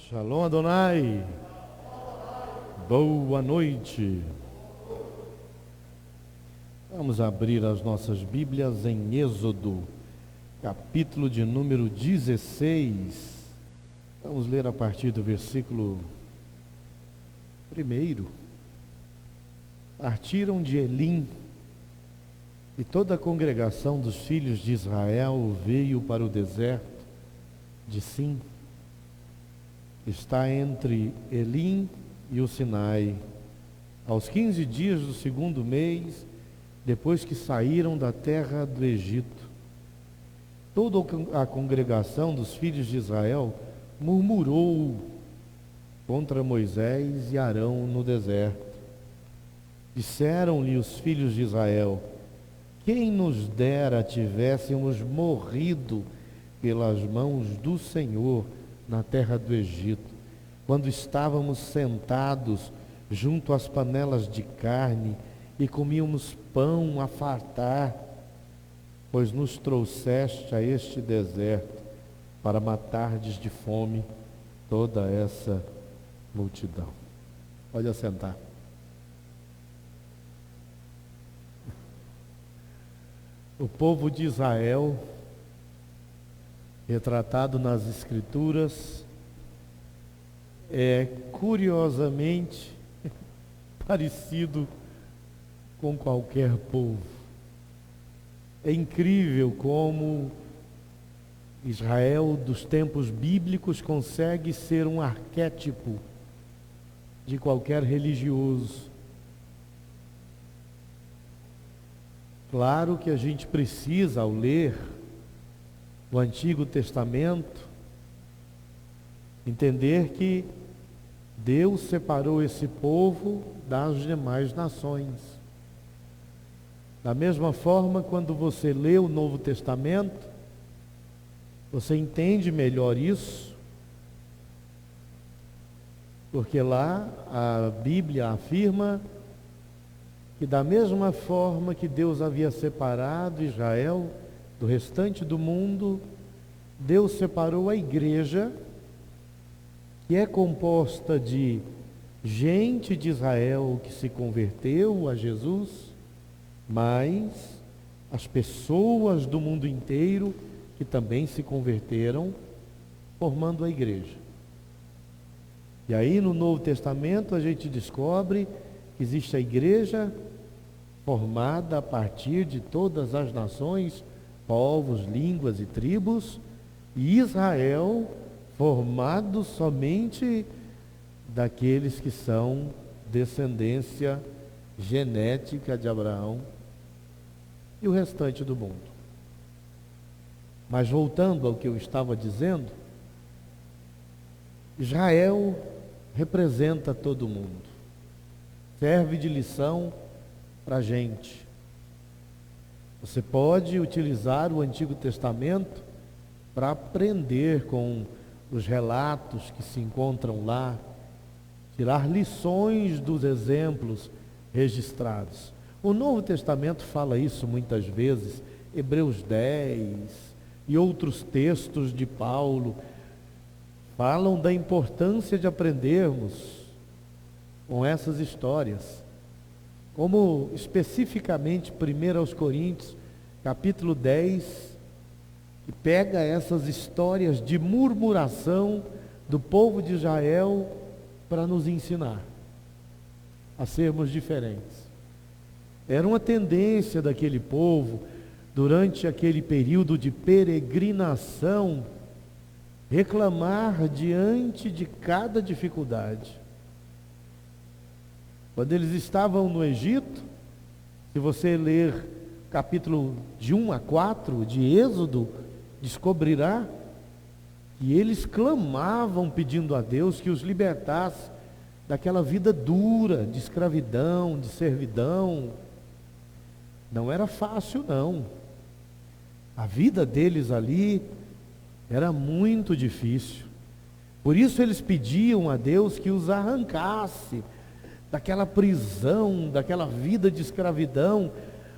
Shalom Adonai, boa noite. Vamos abrir as nossas Bíblias em Êxodo, capítulo de número 16. Vamos ler a partir do versículo 1. Partiram de Elim, e toda a congregação dos filhos de Israel veio para o deserto de Sim. Está entre Elim e o Sinai, aos 15 dias do segundo mês, depois que saíram da terra do Egito. Toda a congregação dos filhos de Israel murmurou contra Moisés e Arão no deserto. Disseram-lhe os filhos de Israel: quem nos dera tivéssemos morrido pelas mãos do Senhor na terra do Egito, quando estávamos sentados junto às panelas de carne e comíamos pão a fartar, pois nos trouxeste a este deserto para matardes de fome toda essa multidão. Pode assentar. O povo de Israel, retratado nas Escrituras, é curiosamente parecido com qualquer povo. É incrível como Israel dos tempos bíblicos consegue ser um arquétipo de qualquer religioso. Claro que a gente precisa, ao ler o Antigo Testamento, entender que Deus separou esse povo das demais nações. Da mesma forma, quando você lê o Novo Testamento, você entende melhor isso, porque lá a Bíblia afirma que da mesma forma que Deus havia separado Israel do restante do mundo, Deus separou a igreja, que é composta de gente de Israel que se converteu a Jesus, mas as pessoas do mundo inteiro que também se converteram, formando a igreja. E aí no Novo Testamento a gente descobre que existe a igreja formada a partir de todas as nações, povos, línguas e tribos, e Israel formado somente daqueles que são descendência genética de Abraão e o restante do mundo. Mas voltando ao que eu estava dizendo, Israel representa todo mundo, serve de lição para a gente. Você pode utilizar o Antigo Testamento para aprender com os relatos que se encontram lá, tirar lições dos exemplos registrados. O Novo Testamento fala isso muitas vezes, Hebreus 10 e outros textos de Paulo falam da importância de aprendermos com essas histórias. Como especificamente 1 aos Coríntios, capítulo 10, que pega essas histórias de murmuração do povo de Israel para nos ensinar a sermos diferentes. Era uma tendência daquele povo, durante aquele período de peregrinação, reclamar diante de cada dificuldade. Quando eles estavam no Egito, se você ler capítulo de 1 a 4 de Êxodo, descobrirá que eles clamavam pedindo a Deus que os libertasse daquela vida dura, de escravidão, de servidão. Não era fácil, não. A vida deles ali era muito difícil. Por isso eles pediam a Deus que os arrancasse daquela prisão, daquela vida de escravidão.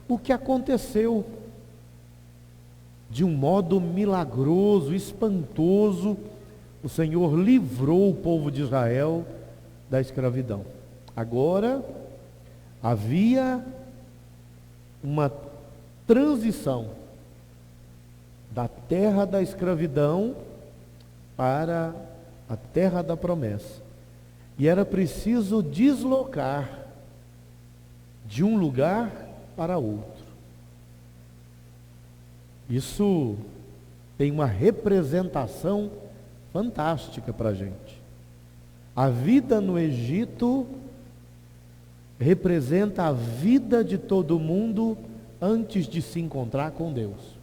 O que aconteceu? De um modo milagroso, espantoso, o Senhor livrou o povo de Israel da escravidão. Agora, havia uma transição da terra da escravidão para a terra da promessa. E era preciso deslocar de um lugar para outro. Isso tem uma representação fantástica para a gente. A vida no Egito representa a vida de todo mundo antes de se encontrar com Deus.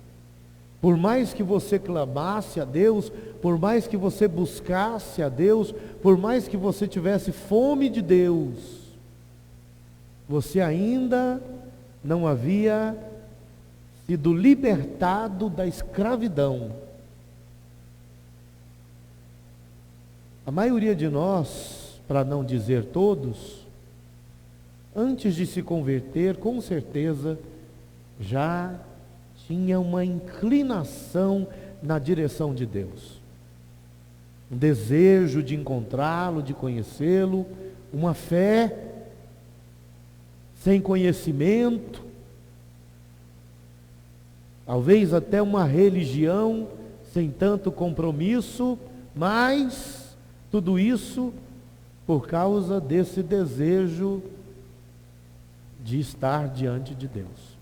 Por mais que você clamasse a Deus, por mais que você buscasse a Deus, por mais que você tivesse fome de Deus, você ainda não havia sido libertado da escravidão. A maioria de nós, para não dizer todos, antes de se converter, com certeza, já tinha uma inclinação na direção de Deus. Um desejo de encontrá-lo, de conhecê-lo, uma fé sem conhecimento, talvez até uma religião sem tanto compromisso, mas tudo isso por causa desse desejo de estar diante de Deus.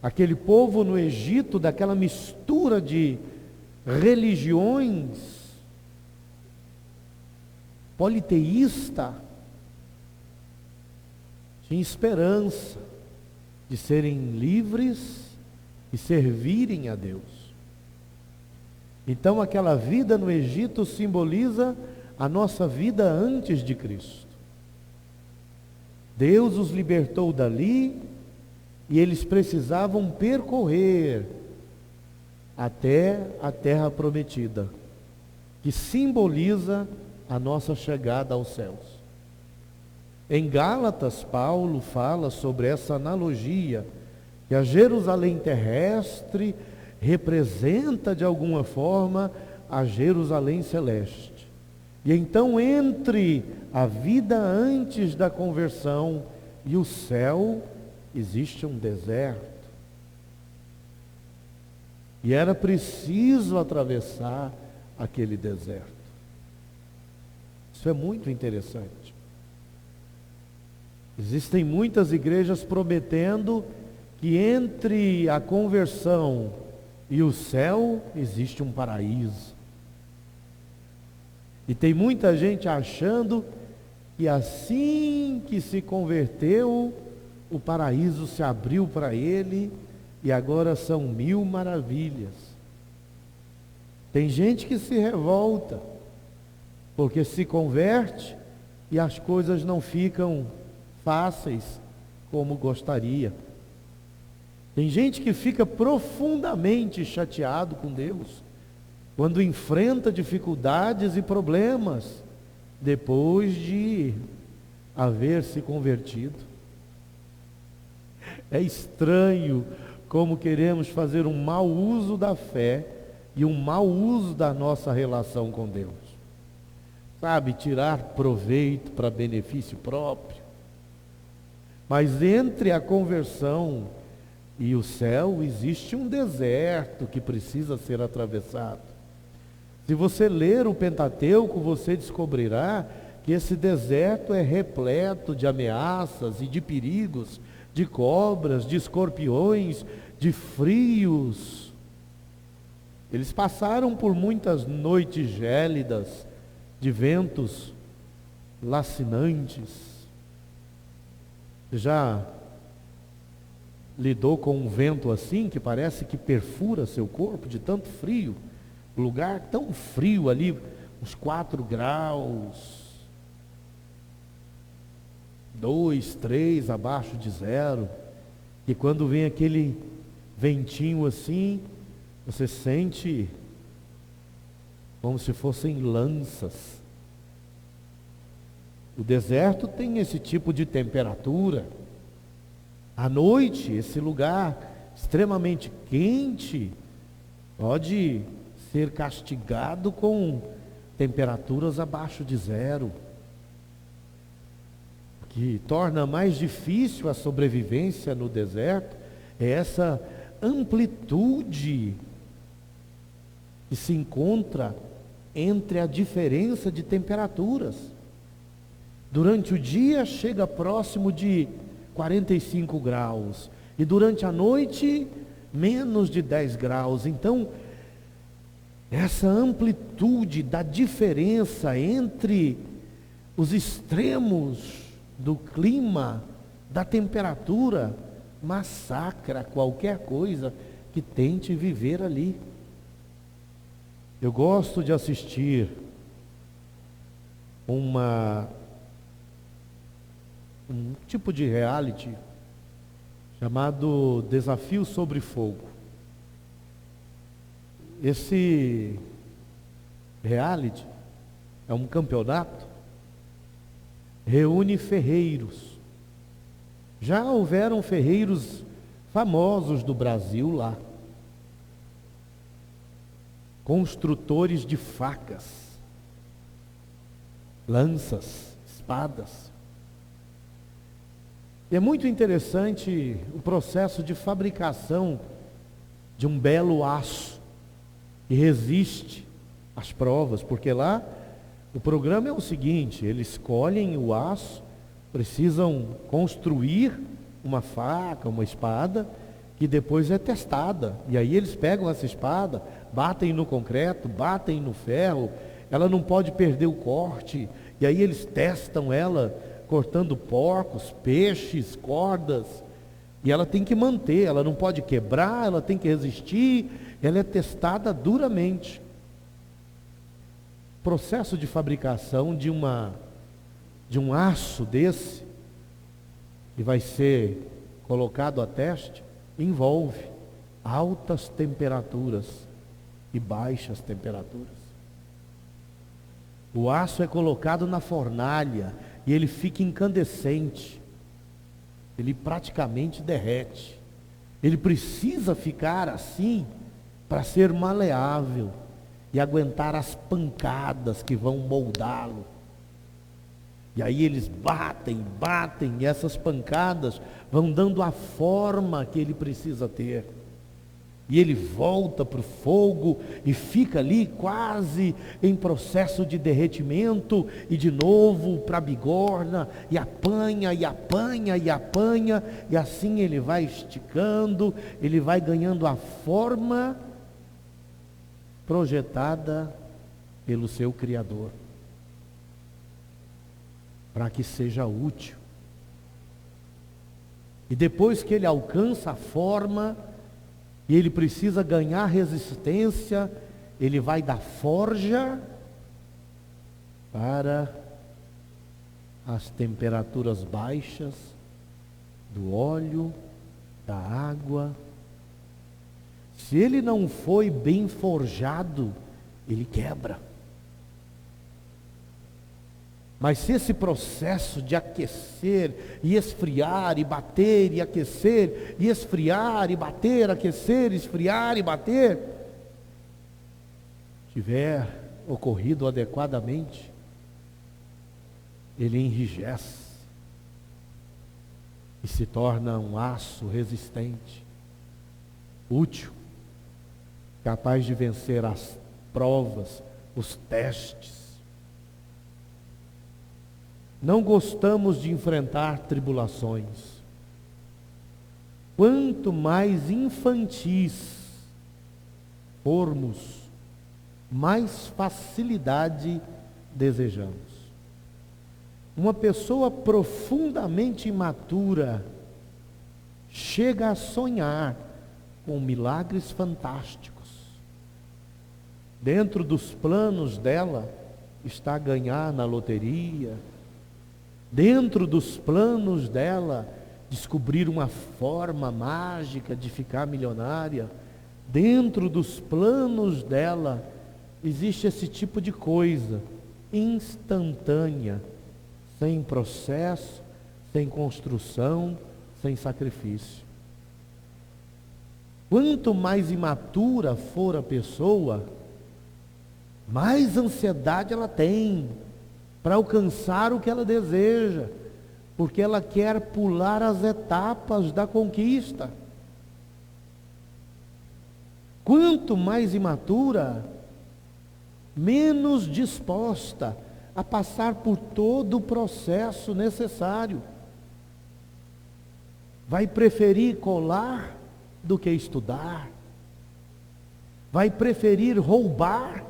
Aquele povo no Egito, daquela mistura de religiões, politeísta, tinha esperança de serem livres e servirem a Deus. Então aquela vida no Egito simboliza a nossa vida antes de Cristo. Deus os libertou dali e eles precisavam percorrer até a terra prometida, que simboliza a nossa chegada aos céus. Em Gálatas, Paulo fala sobre essa analogia, que a Jerusalém terrestre representa de alguma forma a Jerusalém celeste. E então, entre a vida antes da conversão e o céu, existe um deserto. E era preciso atravessar aquele deserto. Isso é muito interessante. Existem muitas igrejas prometendo que entre a conversão e o céu existe um paraíso. E tem muita gente achando que assim que se converteu, o paraíso se abriu para ele e agora são 1000 maravilhas. Tem gente que se revolta porque se converte e as coisas não ficam fáceis como gostaria. Tem gente que fica profundamente chateado com Deus quando enfrenta dificuldades e problemas depois de haver se convertido. É estranho como queremos fazer um mau uso da fé e um mau uso da nossa relação com Deus. Sabe, tirar proveito para benefício próprio. Mas entre a conversão e o céu existe um deserto que precisa ser atravessado. Se você ler o Pentateuco, você descobrirá que esse deserto é repleto de ameaças e de perigos, de cobras, de escorpiões, de frios. Eles passaram por muitas noites gélidas, de ventos lacinantes. Já lidou com um vento assim, que parece que perfura seu corpo de tanto frio? Lugar tão frio ali, uns 4 graus, 2, 3 abaixo de zero, e quando vem aquele ventinho assim, você sente como se fossem lanças. O deserto tem esse tipo de temperatura. À noite, esse lugar extremamente quente pode ser castigado com temperaturas abaixo de zero. O que torna mais difícil a sobrevivência no deserto é essa amplitude que se encontra entre a diferença de temperaturas. Durante o dia chega próximo de 45 graus e durante a noite menos de 10 graus. Então, essa amplitude da diferença entre os extremos do clima, da temperatura, massacra qualquer coisa que tente viver ali. Eu gosto de assistir um tipo de reality chamado Desafio sobre Fogo. Esse reality é um campeonato, reúne ferreiros. Já houveram ferreiros famosos do Brasil lá, construtores de facas, lanças, espadas. E é muito interessante o processo de fabricação de um belo aço que resiste às provas, porque lá o programa é o seguinte: eles escolhem o aço, precisam construir uma faca, uma espada, que depois é testada. E aí eles pegam essa espada, batem no concreto, batem no ferro, ela não pode perder o corte, e aí eles testam ela, cortando porcos, peixes, cordas, e ela tem que manter, ela não pode quebrar, ela tem que resistir, ela é testada duramente. O processo de fabricação de um aço desse, que vai ser colocado a teste, envolve altas temperaturas e baixas temperaturas. O aço é colocado na fornalha e ele fica incandescente, ele praticamente derrete. Ele precisa ficar assim para ser maleável e aguentar as pancadas que vão moldá-lo. E aí eles batem, e essas pancadas vão dando a forma que ele precisa ter. E ele volta para o fogo e fica ali quase em processo de derretimento, e de novo para a bigorna, e apanha, e apanha, e apanha, e assim ele vai esticando, ele vai ganhando a forma projetada pelo seu Criador, para que seja útil. E depois que ele alcança a forma, e ele precisa ganhar resistência, ele vai da forja para as temperaturas baixas do óleo, da água. Se ele não foi bem forjado, ele quebra. Mas se esse processo de aquecer e esfriar e bater e aquecer e esfriar e bater, aquecer, esfriar e bater, tiver ocorrido adequadamente, ele enrijece e se torna um aço resistente, útil, capaz de vencer as provas, os testes. Não gostamos de enfrentar tribulações. Quanto mais infantis formos, mais facilidade desejamos. Uma pessoa profundamente imatura chega a sonhar com milagres fantásticos. Dentro dos planos dela está ganhar na loteria. Dentro dos planos dela, descobrir uma forma mágica de ficar milionária. Dentro dos planos dela, existe esse tipo de coisa, instantânea, sem processo, sem construção, sem sacrifício. Quanto mais imatura for a pessoa, mais ansiedade ela tem para alcançar o que ela deseja, porque ela quer pular as etapas da conquista. Quanto mais imatura, menos disposta a passar por todo o processo necessário. Vai preferir colar do que estudar. Vai preferir roubar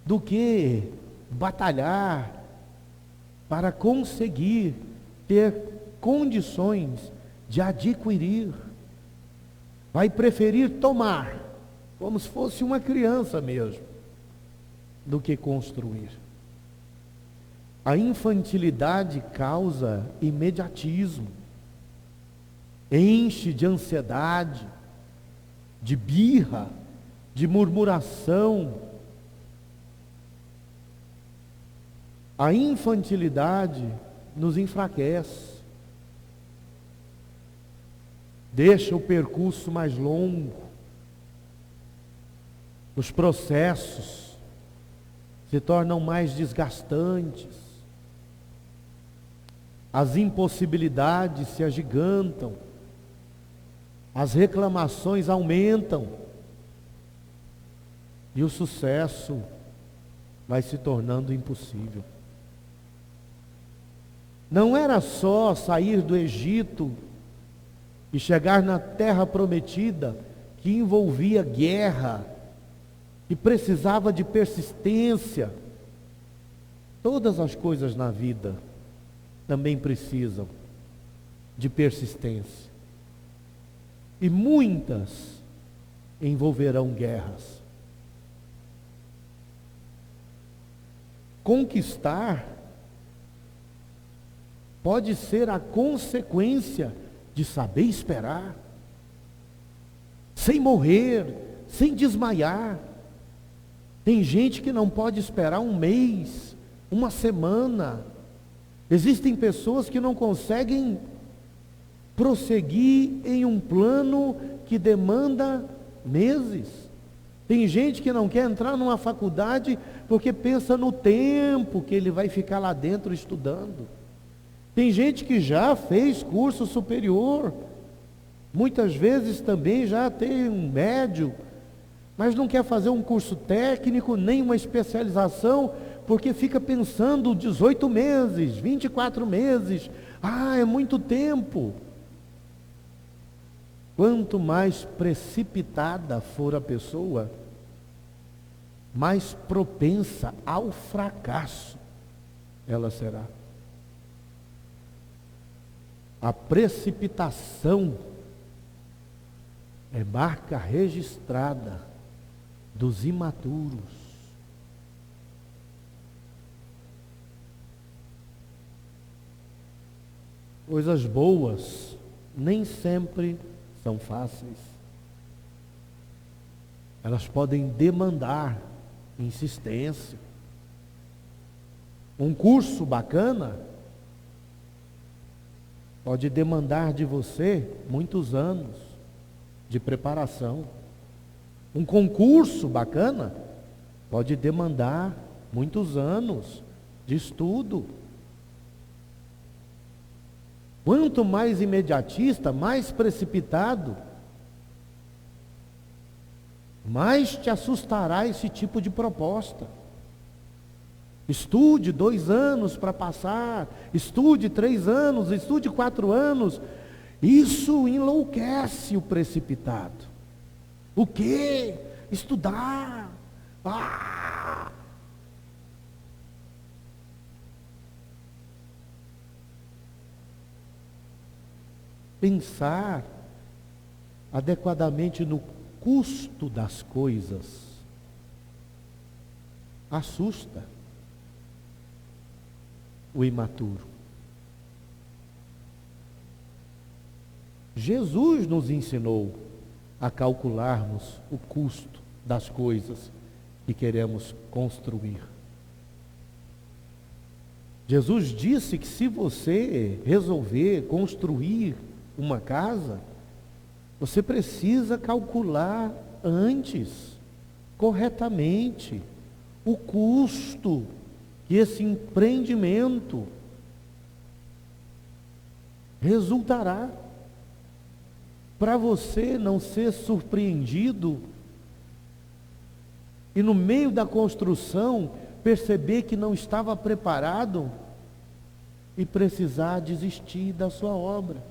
do que batalhar para conseguir ter condições de adquirir. Vai preferir tomar, como se fosse uma criança mesmo, do que construir. A infantilidade causa imediatismo, enche de ansiedade, de birra, de murmuração. A infantilidade nos enfraquece, deixa o percurso mais longo, os processos se tornam mais desgastantes, as impossibilidades se agigantam, as reclamações aumentam e o sucesso vai se tornando impossível. Não era só sair do Egito e chegar na terra prometida, que envolvia guerra, que precisava de persistência. Todas as coisas na vida também precisam de persistência. E muitas envolverão guerras. Conquistar pode ser a consequência de saber esperar, sem morrer, sem desmaiar. Tem gente que não pode esperar um mês, uma semana. Existem pessoas que não conseguem prosseguir em um plano que demanda meses. Tem gente que não quer entrar numa faculdade porque pensa no tempo que ele vai ficar lá dentro estudando. Tem gente que já fez curso superior, muitas vezes também já tem um médio, mas não quer fazer um curso técnico, nem uma especialização, porque fica pensando 18 meses, 24 meses, é muito tempo. Quanto mais precipitada for a pessoa, mais propensa ao fracasso ela será. A precipitação é marca registrada dos imaturos. Coisas boas nem sempre são fáceis. Elas podem demandar insistência. Um curso bacana pode demandar de você muitos anos de preparação. Um concurso bacana pode demandar muitos anos de estudo. Quanto mais imediatista, mais precipitado, mais te assustará esse tipo de proposta. Estude 2 anos para passar, estude 3 anos, estude 4 anos. Isso enlouquece o precipitado. O quê? Estudar. Pensar adequadamente no custo das coisas assusta o imaturo. Jesus nos ensinou a calcularmos o custo das coisas que queremos construir. Jesus disse que se você resolver construir uma casa, você precisa calcular antes, corretamente, o custo que esse empreendimento resultará, para você não ser surpreendido e no meio da construção perceber que não estava preparado e precisar desistir da sua obra.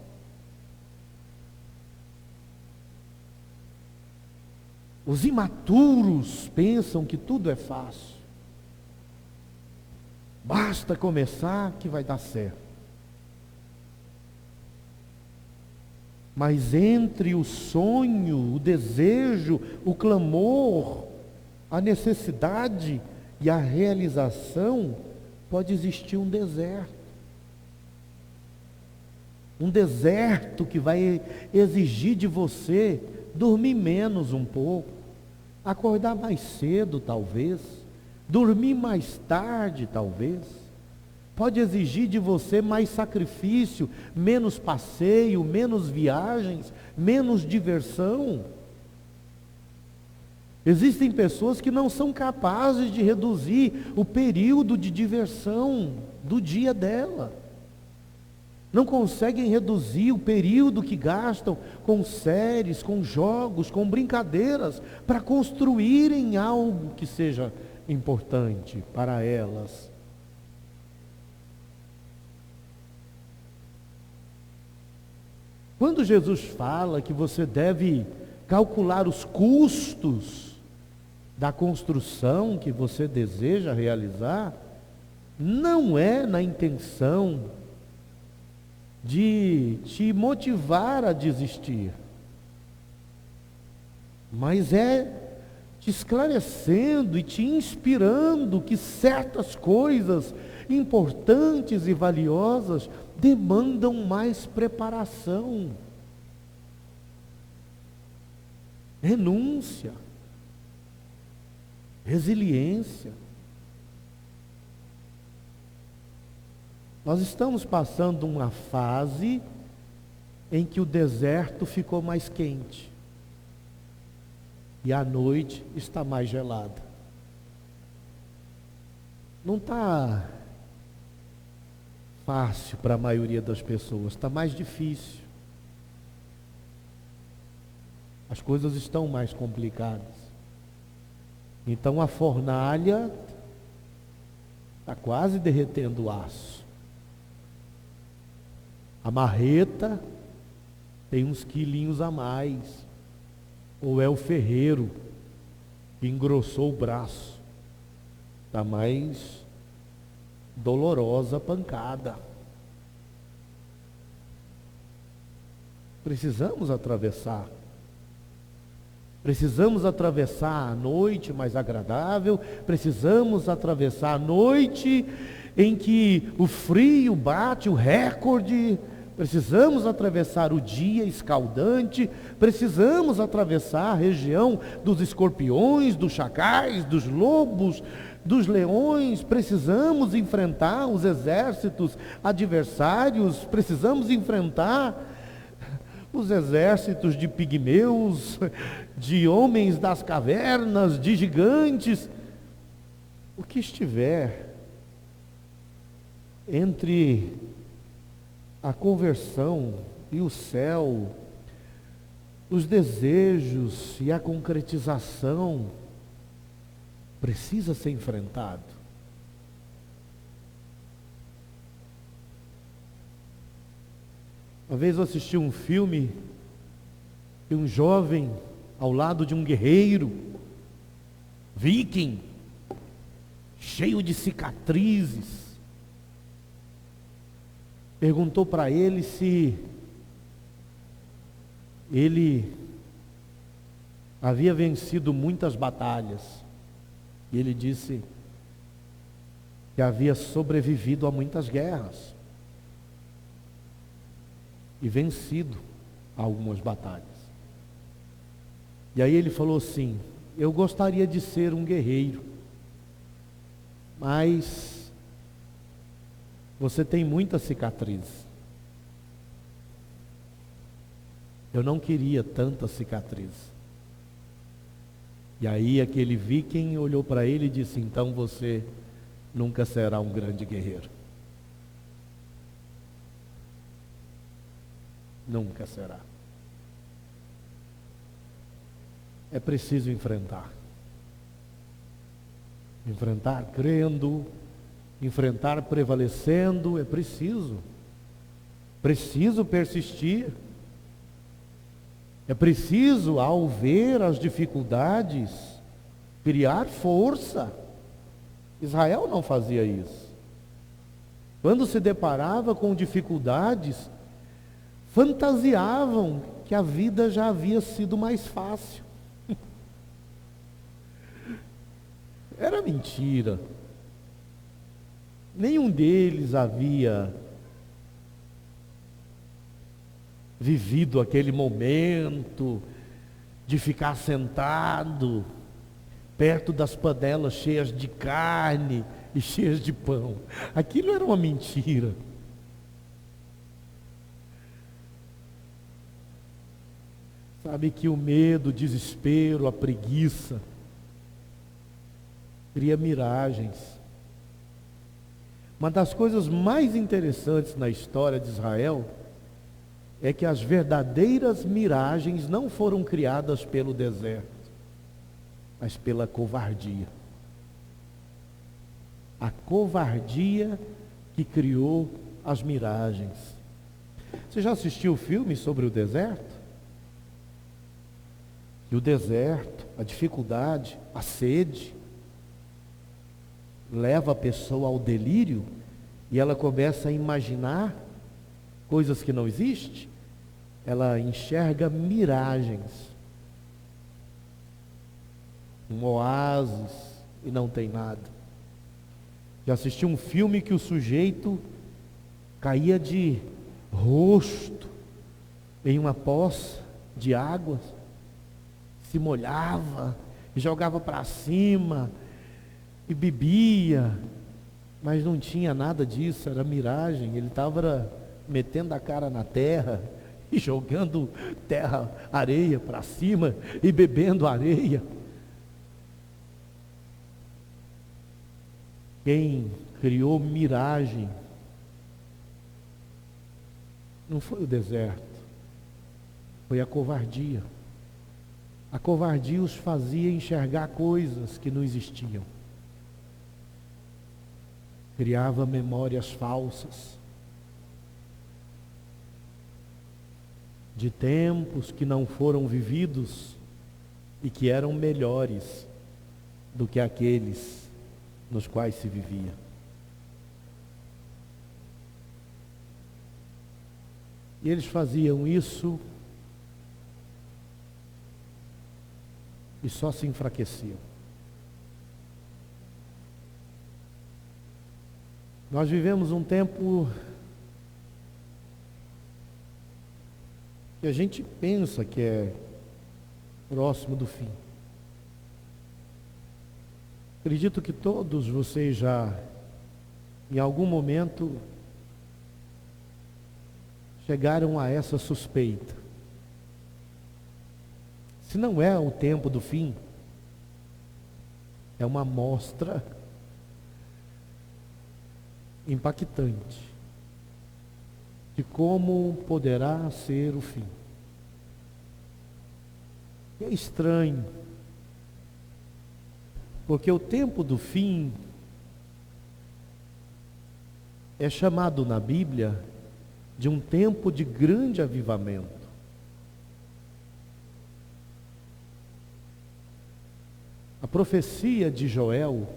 Os imaturos pensam que tudo é fácil. Basta começar que vai dar certo. Mas entre o sonho, o desejo, o clamor, a necessidade e a realização, pode existir um deserto. Um deserto que vai exigir de você dormir menos um pouco, acordar mais cedo talvez, dormir mais tarde talvez. Pode exigir de você mais sacrifício, menos passeio, menos viagens, menos diversão. Existem pessoas que não são capazes de reduzir o período de diversão do dia dela. Não conseguem reduzir o período que gastam com séries, com jogos, com brincadeiras, para construírem algo que seja importante para elas. Quando Jesus fala que você deve calcular os custos da construção que você deseja realizar, não é na intenção de te motivar a desistir, mas é te esclarecendo e te inspirando que certas coisas importantes e valiosas demandam mais preparação, renúncia, resiliência. Nós estamos passando uma fase em que o deserto ficou mais quente e a noite está mais gelada. Não está fácil para a maioria das pessoas, está mais difícil. As coisas estão mais complicadas. Então a fornalha está quase derretendo o aço. A marreta tem uns quilinhos a mais. Ou é o ferreiro que engrossou o braço. Está mais dolorosa a pancada. Precisamos atravessar. Precisamos atravessar a noite mais agradável. Precisamos atravessar a noite em que o frio bate o recorde. Precisamos atravessar o dia escaldante. Precisamos atravessar a região dos escorpiões, dos chacais, dos lobos, dos leões. Precisamos enfrentar os exércitos adversários. Precisamos enfrentar os exércitos de pigmeus, de homens das cavernas, de gigantes. O que estiver entre a conversão e o céu, os desejos e a concretização, precisa ser enfrentado. Uma vez eu assisti um filme de um jovem ao lado de um guerreiro viking, cheio de cicatrizes. Perguntou para ele se ele havia vencido muitas batalhas. E ele disse que havia sobrevivido a muitas guerras e vencido algumas batalhas. E aí ele falou assim: eu gostaria de ser um guerreiro, mas você tem muita cicatriz. Eu não queria tanta cicatriz. E aí aquele viking olhou para ele e disse: então você nunca será um grande guerreiro. Nunca será. É preciso enfrentar. Enfrentar crendo, enfrentar prevalecendo, é preciso. Preciso persistir. É preciso, ao ver as dificuldades, criar força. Israel não fazia isso. Quando se deparava com dificuldades, fantasiavam que a vida já havia sido mais fácil. Era mentira. Nenhum deles havia vivido aquele momento de ficar sentado perto das panelas cheias de carne e cheias de pão. Aquilo era uma mentira. Sabe que o medo, o desespero, a preguiça cria miragens. Uma das coisas mais interessantes na história de Israel é que as verdadeiras miragens não foram criadas pelo deserto, mas pela covardia. A covardia que criou as miragens. Você já assistiu o filme sobre o deserto? E o deserto, a dificuldade, a sede, leva a pessoa ao delírio e ela começa a imaginar coisas que não existem. Ela enxerga miragens, um oásis e não tem nada. Já assisti um filme que o sujeito caía de rosto em uma poça de água, se molhava e jogava para cima e bebia, mas não tinha nada disso, era miragem. Ele estava metendo a cara na terra e jogando areia para cima e bebendo areia. Quem criou miragem não foi o deserto, foi a covardia. A covardia os fazia enxergar coisas que não existiam. Criava memórias falsas de tempos que não foram vividos e que eram melhores do que aqueles nos quais se vivia. E eles faziam isso e só se enfraqueciam. Nós vivemos um tempo que a gente pensa que é próximo do fim. Acredito que todos vocês já, em algum momento, chegaram a essa suspeita. Se não é o tempo do fim, é uma amostra impactante de como poderá ser o fim. É estranho, porque o tempo do fim é chamado na Bíblia de um tempo de grande avivamento. A profecia de Joel,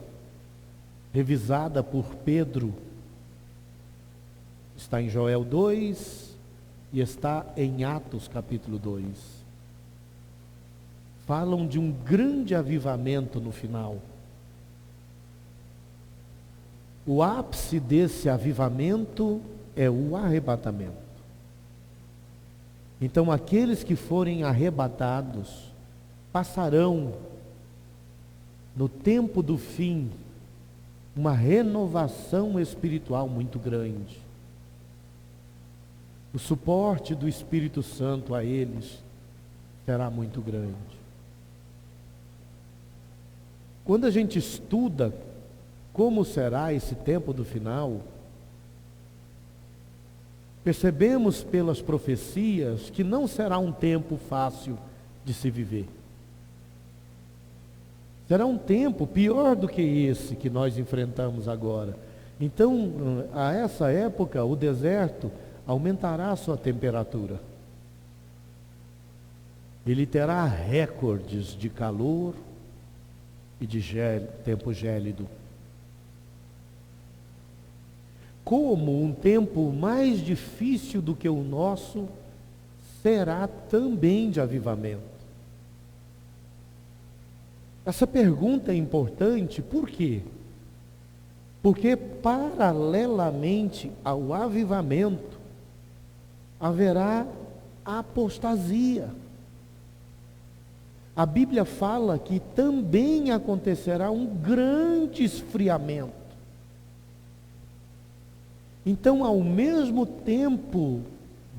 revisada por Pedro, está em Joel 2 e está em Atos capítulo 2. Falam de um grande avivamento no final. O ápice desse avivamento é o arrebatamento. Então aqueles que forem arrebatados passarão no tempo do fim uma renovação espiritual muito grande. O suporte do Espírito Santo a eles será muito grande. Quando a gente estuda como será esse tempo do final, percebemos pelas profecias que não será um tempo fácil de se viver. Será um tempo pior do que esse que nós enfrentamos agora. Então, a essa época, o deserto aumentará a sua temperatura. Ele terá recordes de calor e de tempo gélido. Como um tempo mais difícil do que o nosso, será também de avivamento. Essa pergunta é importante, por quê? Porque paralelamente ao avivamento, haverá apostasia. A Bíblia fala que também acontecerá um grande esfriamento. Então, ao mesmo tempo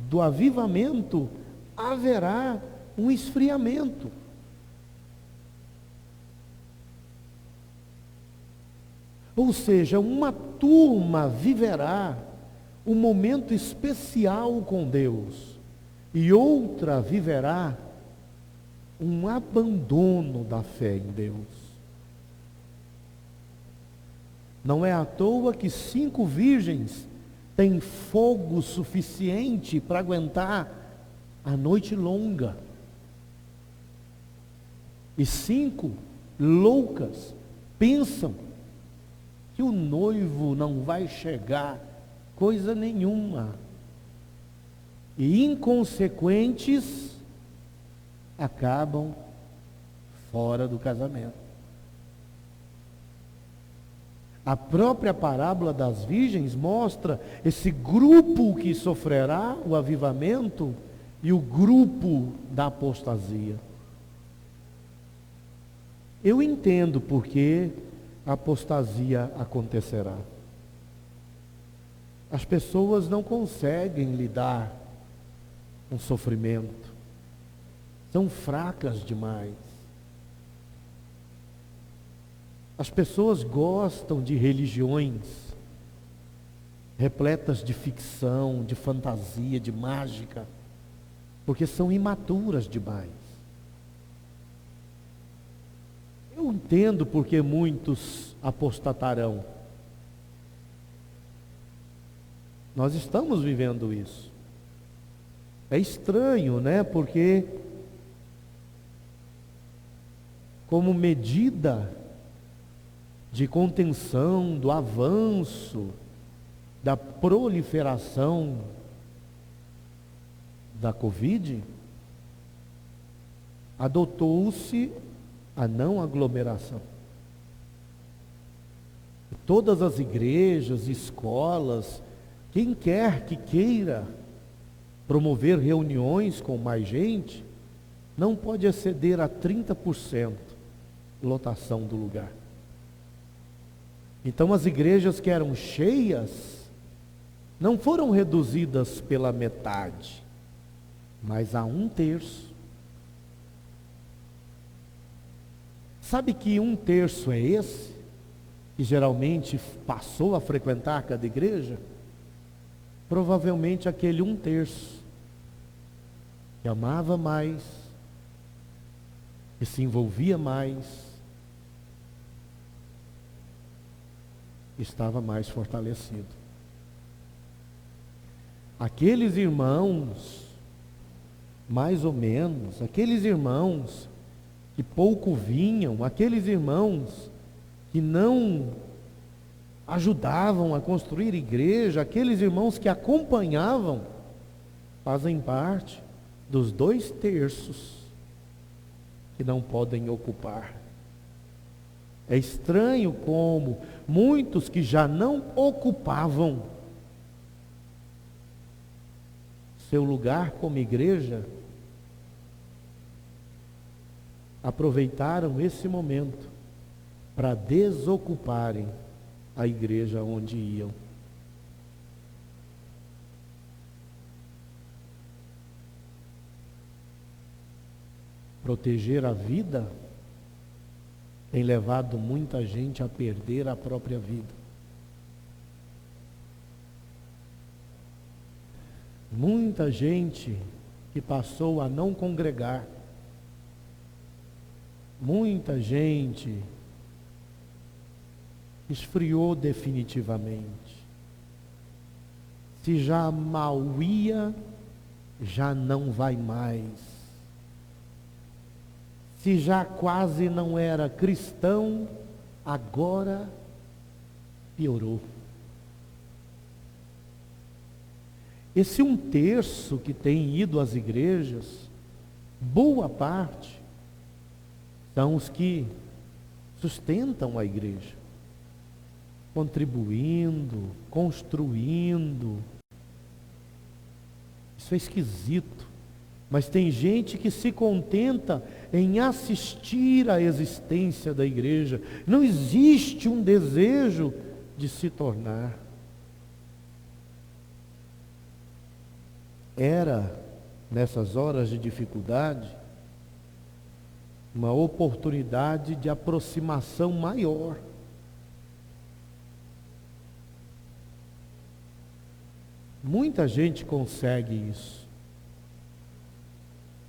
do avivamento, haverá um esfriamento. Ou seja, uma turma viverá um momento especial com Deus, e outra viverá um abandono da fé em Deus. Não é à toa que 5 virgens têm fogo suficiente para aguentar a noite longa. E 5 loucas pensam que o noivo não vai chegar coisa nenhuma. E inconsequentes acabam fora do casamento. A própria parábola das virgens mostra esse grupo que sofrerá o avivamento e o grupo da apostasia. Eu entendo porque a apostasia acontecerá. As pessoas não conseguem lidar com sofrimento. São fracas demais. As pessoas gostam de religiões repletas de ficção, de fantasia, de mágica, porque são imaturas demais. Eu entendo porque muitos apostatarão. Nós estamos vivendo isso. É estranho, né? Porque como medida de contenção do avanço, da proliferação da Covid, adotou-se a não aglomeração. Todas as igrejas, escolas, quem quer que queira promover reuniões com mais gente, não pode exceder a 30% lotação do lugar. Então as igrejas que eram cheias não foram reduzidas pela metade, mas a 1/3. Sabe que 1/3 é esse, que geralmente passou a frequentar cada igreja? Provavelmente aquele 1/3 que amava mais, que se envolvia mais, estava mais fortalecido. Aqueles irmãos, mais ou menos, aqueles irmãos que pouco vinham, aqueles irmãos que não ajudavam a construir igreja, aqueles irmãos que acompanhavam, fazem parte dos 2/3 que não podem ocupar. É estranho como muitos que já não ocupavam seu lugar como igreja, aproveitaram esse momento para desocuparem a igreja onde iam. Proteger a vida tem levado muita gente a perder a própria vida. Muita gente que passou a não congregar. Muita gente esfriou definitivamente. Se já mal ia, já não vai mais. Se já quase não era cristão, agora piorou. Esse 1/3 que tem ido às igrejas, boa parte, são os que sustentam a igreja, contribuindo, construindo. Isso é esquisito, mas tem gente que se contenta em assistir à existência da igreja. Não existe um desejo de se tornar. Era, nessas horas de dificuldade, uma oportunidade de aproximação maior. Muita gente consegue isso.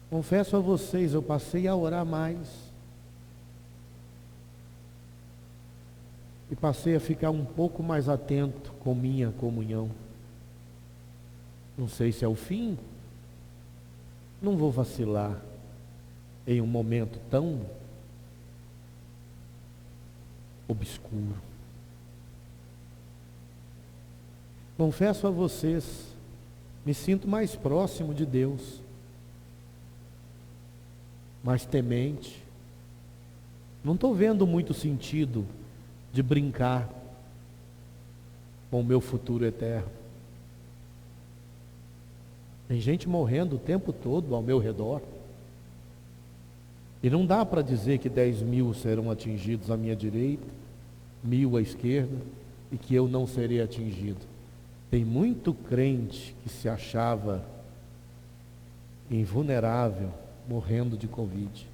Confesso a vocês, eu passei a orar mais. E passei a ficar um pouco mais atento com minha comunhão. Não sei se é o fim. Não vou vacilar em um momento tão obscuro. Confesso a vocês, me sinto mais próximo de Deus, mais temente. Não estou vendo muito sentido de brincar com o meu futuro eterno. Tem gente morrendo o tempo todo ao meu redor. E não dá para dizer que 10.000 serão atingidos à minha direita, 1.000 à esquerda, e que eu não serei atingido. Tem muito crente que se achava invulnerável, morrendo de Covid.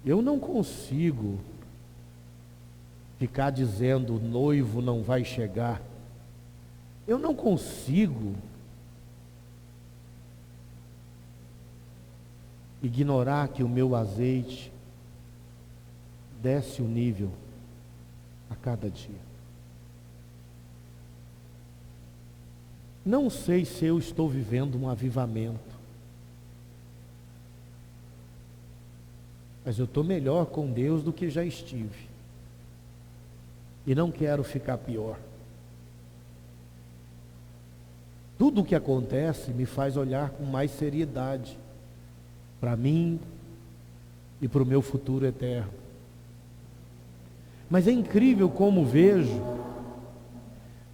Eu não consigo ficar dizendo o noivo não vai chegar. Eu não consigo ignorar que o meu azeite desce o nível a cada dia. Não sei se eu estou vivendo um avivamento, mas eu estou melhor com Deus do que já estive. E não quero ficar pior. Tudo o que acontece me faz olhar com mais seriedade para mim e para o meu futuro eterno. Mas é incrível como vejo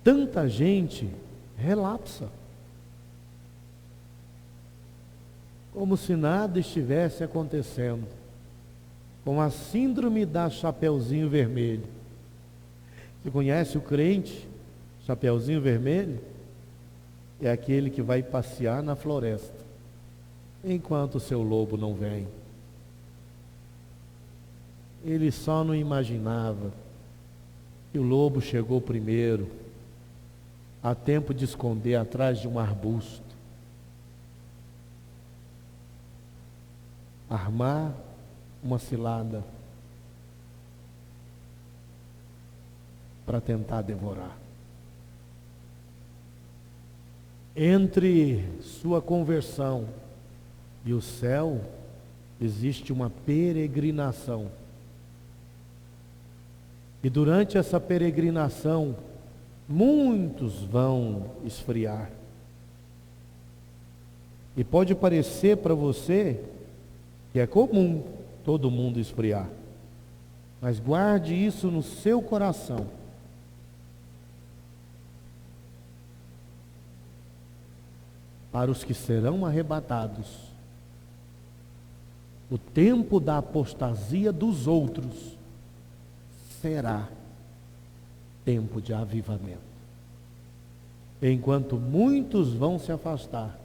tanta gente relapsa, como se nada estivesse acontecendo, com a síndrome da Chapeuzinho Vermelho. Você conhece o crente Chapeuzinho Vermelho? É aquele que vai passear na floresta, enquanto o seu lobo não vem. Ele só não imaginava que o lobo chegou primeiro, a tempo de esconder atrás de um arbusto, armar uma cilada para tentar devorar. Entre sua conversão e o céu existe uma peregrinação. E durante essa peregrinação, muitos vão esfriar. E pode parecer para você que é comum todo mundo esfriar. Mas guarde isso no seu coração. Para os que serão arrebatados, o tempo da apostasia dos outros será tempo de avivamento. Enquanto muitos vão se afastar,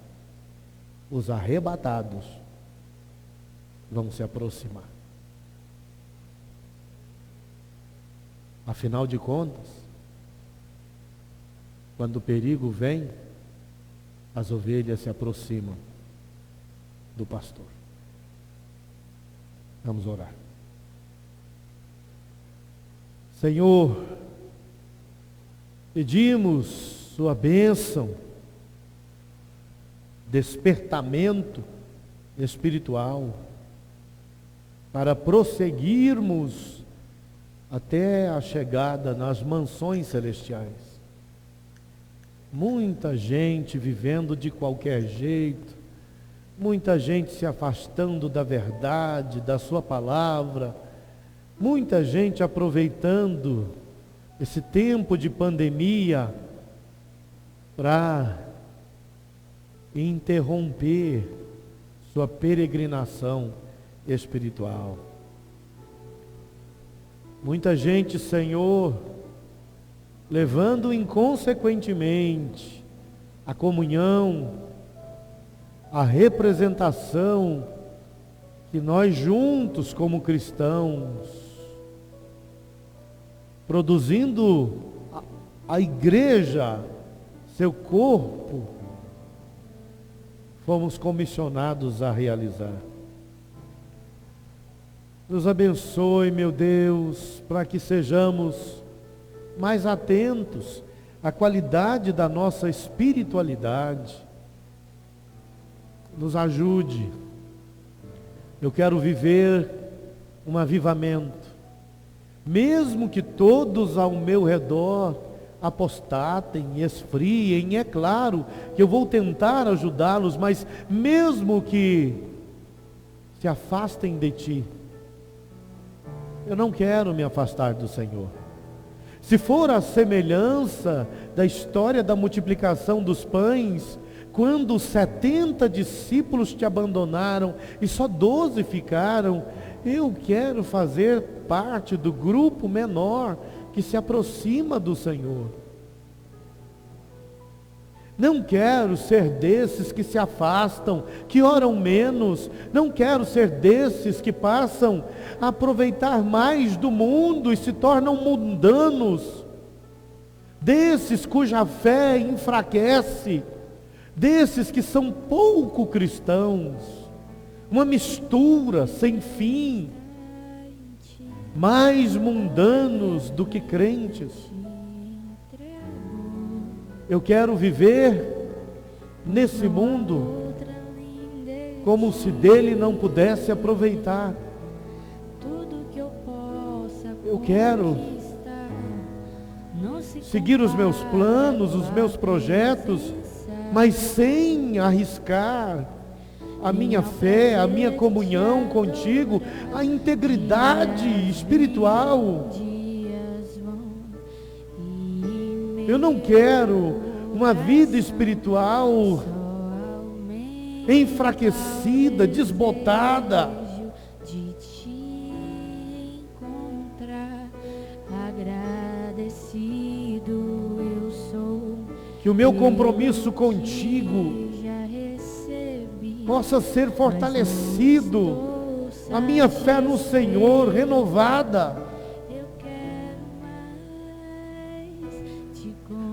os arrebatados vão se aproximar. Afinal de contas, quando o perigo vem, as ovelhas se aproximam do pastor. Vamos orar. Senhor, pedimos sua bênção, despertamento espiritual, para prosseguirmos até a chegada nas mansões celestiais. Muita gente vivendo de qualquer jeito, muita gente se afastando da verdade, da sua palavra, muita gente aproveitando esse tempo de pandemia para interromper sua peregrinação espiritual. Muita gente, Senhor, levando inconsequentemente a comunhão, a representação que nós juntos como cristãos, produzindo a igreja, seu corpo, fomos comissionados a realizar. Nos abençoe, meu Deus, para que sejamos mais atentos à qualidade da nossa espiritualidade. Nos ajude. Eu quero viver um avivamento, mesmo que todos ao meu redor apostatem, esfriem. É claro que eu vou tentar ajudá-los, mas mesmo que se afastem de Ti, eu não quero me afastar do Senhor. Se for a semelhança da história da multiplicação dos pães, quando 70 discípulos te abandonaram e só 12 ficaram, eu quero fazer parte do grupo menor que se aproxima do Senhor. Não quero ser desses que se afastam, que oram menos. Não quero ser desses que passam a aproveitar mais do mundo e se tornam mundanos. Desses cuja fé enfraquece. Desses que são pouco cristãos. Uma mistura sem fim. Mais mundanos do que crentes. Eu quero viver nesse mundo como se dele não pudesse aproveitar. Eu quero seguir os meus planos, os meus projetos, mas sem arriscar a minha fé, a minha comunhão contigo, a integridade espiritual. Eu não quero uma vida espiritual enfraquecida, desbotada. Que o meu compromisso contigo possa ser fortalecido, a minha fé no Senhor renovada.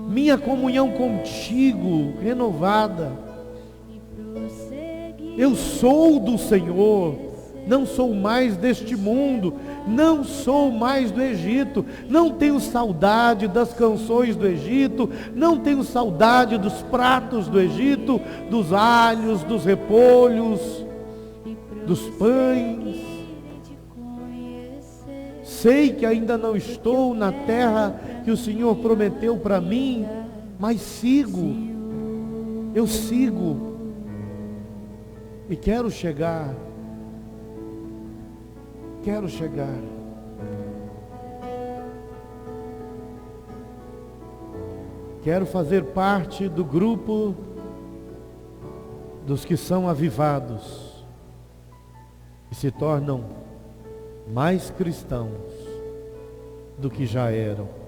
Minha comunhão contigo renovada. Eu sou do Senhor, não sou mais deste mundo, não sou mais do Egito, não tenho saudade das canções do Egito, não tenho saudade dos pratos do Egito, dos alhos, dos repolhos, dos pães. Sei que ainda não estou na terra que o Senhor prometeu para mim, mas sigo, eu sigo, e quero chegar, quero fazer parte do grupo dos que são avivados, e se tornam mais cristãos do que já eram.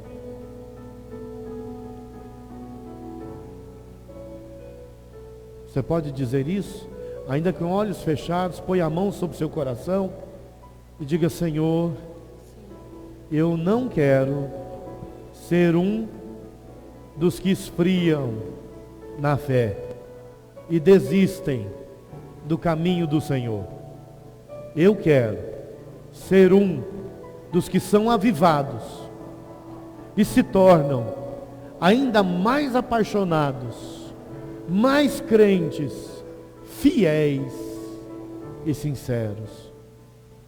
Você pode dizer isso? ainda com olhos fechados, põe a mão sobre o seu coração e diga: Senhor, eu não quero ser um dos que esfriam na fé e desistem do caminho do Senhor. Eu quero ser um dos que são avivados e se tornam ainda mais apaixonados, mais crentes, fiéis e sinceros.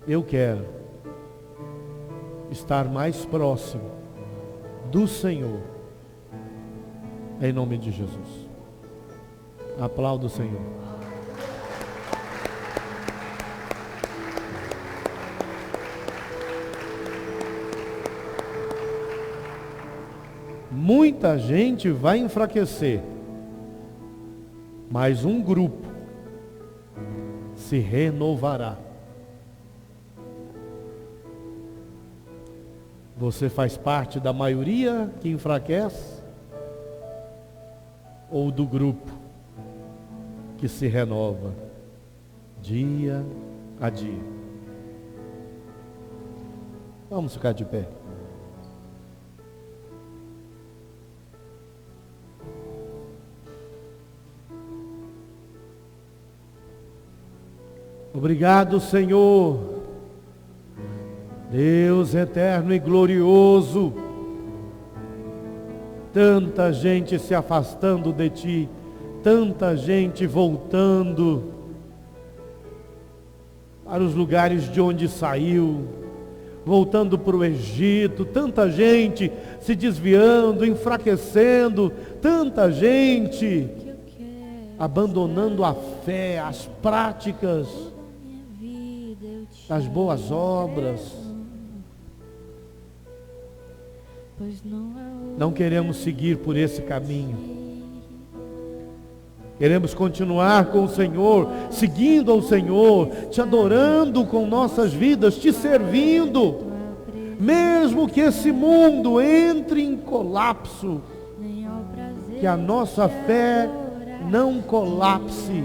Eu quero estar mais próximo do Senhor, em nome de Jesus. Aplauda o Senhor. Muita gente vai enfraquecer, mas um grupo se renovará. Você faz parte da maioria que enfraquece ou do grupo que se renova dia a dia? Vamos ficar de pé. Obrigado, Senhor, Deus eterno e glorioso. Tanta gente se afastando de Ti, tanta gente voltando para os lugares de onde saiu, voltando para o Egito, tanta gente se desviando, enfraquecendo, tanta gente abandonando a fé, as práticas, as boas obras. Não queremos seguir por esse caminho. Queremos continuar com o Senhor, seguindo ao Senhor, te adorando com nossas vidas, te servindo. Mesmo que esse mundo entre em colapso, que a nossa fé não colapse.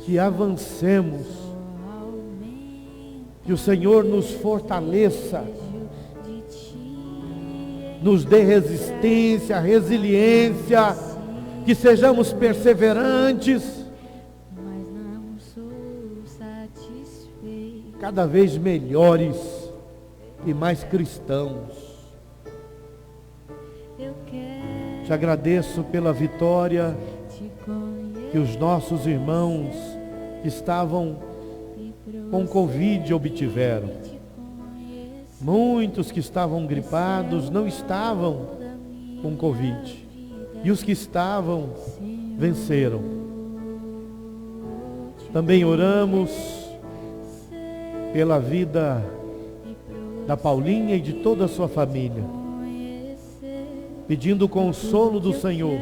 Que avancemos, que o Senhor nos fortaleça, nos dê resistência, resiliência, que sejamos perseverantes, cada vez melhores e mais cristãos. Te agradeço pela vitória que os nossos irmãos que estavam com Covid obtiveram. Muitos que estavam gripados não estavam com Covid. E os que estavam, venceram. Também oramos pela vida da Paulinha e de toda a sua família, pedindo o consolo do Senhor.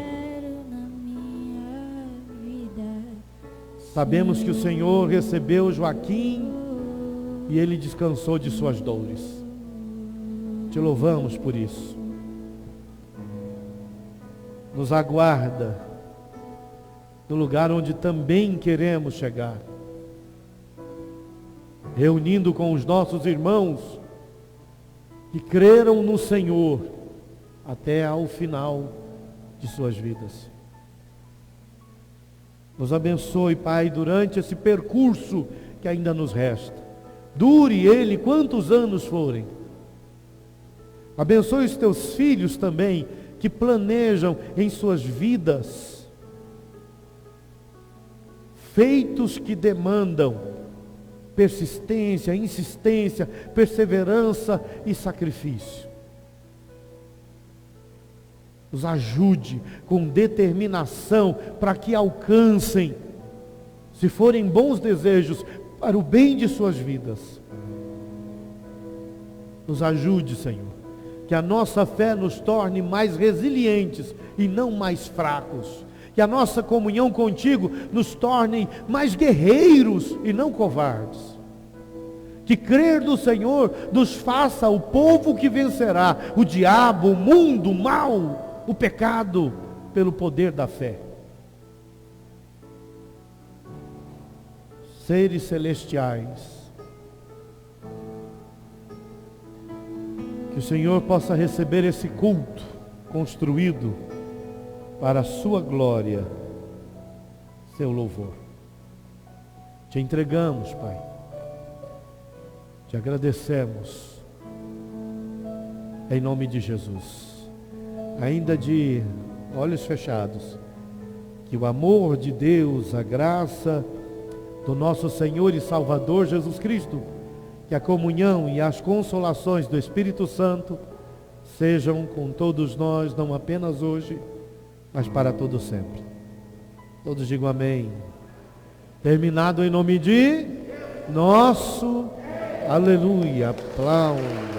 Sabemos que o Senhor recebeu Joaquim e ele descansou de suas dores. Te louvamos por isso. Nos aguarda no lugar onde também queremos chegar, reunindo com os nossos irmãos que creram no Senhor até ao final de suas vidas. Nos abençoe, Pai, durante esse percurso que ainda nos resta. Dure ele quantos anos forem. Abençoe os teus filhos também, que planejam em suas vidas feitos que demandam persistência, insistência, perseverança e sacrifício. Nos ajude com determinação para que alcancem, se forem bons desejos, para o bem de suas vidas. Nos ajude, Senhor, que a nossa fé nos torne mais resilientes e não mais fracos. Que a nossa comunhão contigo nos torne mais guerreiros e não covardes. Que crer no Senhor nos faça o povo que vencerá o diabo, o mundo, o mal, o pecado pelo poder da fé. Seres celestiais, que o Senhor possa receber esse culto construído para a sua glória, seu louvor. Te entregamos, Pai. Te agradecemos. Em nome de Jesus. Ainda de olhos fechados, que o amor de Deus, a graça do nosso Senhor e Salvador Jesus Cristo, que a comunhão e as consolações do Espírito Santo sejam com todos nós, não apenas hoje, mas para todo sempre. Todos digam amém. Terminado em nome de nosso, aleluia, aplausos.